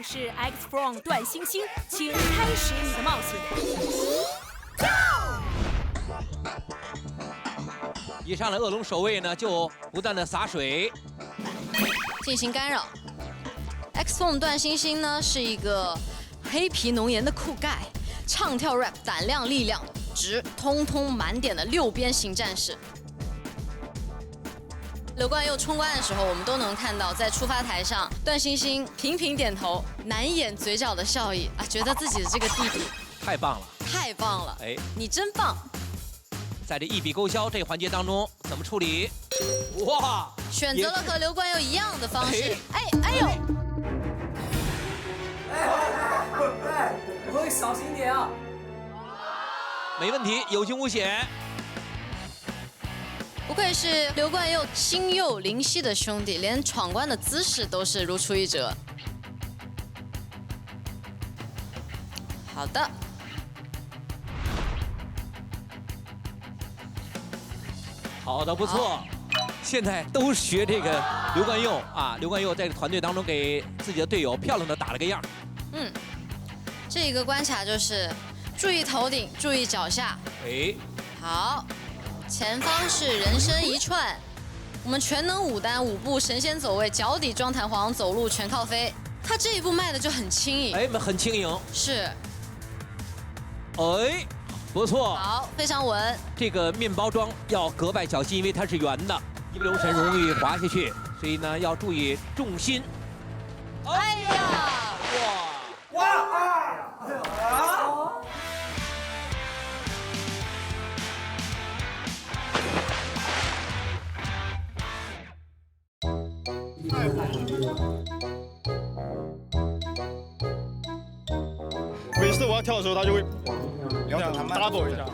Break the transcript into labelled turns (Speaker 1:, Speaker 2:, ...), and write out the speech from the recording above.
Speaker 1: 是 X From 段星星，请开始你的冒险。
Speaker 2: 一上来恶龙守卫呢，就不断的洒水，
Speaker 3: 进行干扰。X From 段星星呢是一个黑皮浓颜的酷盖，唱跳 rap 胆量力量值通通满点的6边形战士。刘冠佑冲关的时候，我们都能看到，在出发台上，段星星频频点头，难掩嘴角的笑意啊，觉得自己的这个弟弟
Speaker 2: 太棒了，
Speaker 3: 太棒了，
Speaker 2: 哎，
Speaker 3: 你真棒！
Speaker 2: 在这一笔勾销这环节当中怎么处理？哇，
Speaker 3: 选择了和刘冠佑一样的方式，哎呦，
Speaker 4: 会小心点啊！
Speaker 2: 没问题，有惊无险。
Speaker 3: 不愧是刘冠佑心有灵犀的兄弟，连闯关的姿势都是如出一辙。好的，
Speaker 2: 好的，不错。现在都学这个刘冠佑啊，刘冠佑在团队当中给自己的队友漂亮的打了个样。
Speaker 3: 嗯，这个关卡就是注意头顶，注意脚下。
Speaker 2: 哎，
Speaker 3: 好。前方是人生一串，我们全能5单5步神仙走位，脚底装弹簧，走路全靠飞。他这一步迈的就很轻盈，
Speaker 2: 哎，很轻盈，
Speaker 3: 是，
Speaker 2: 哎，不错，
Speaker 3: 好，非常稳。
Speaker 2: 这个面包桩要格外小心，因为它是圆的，一不留神容易滑下去，所以呢要注意重心。
Speaker 3: 哎呀，
Speaker 4: 哇！
Speaker 5: 每次我要跳的时候，他就会这样 double 一下。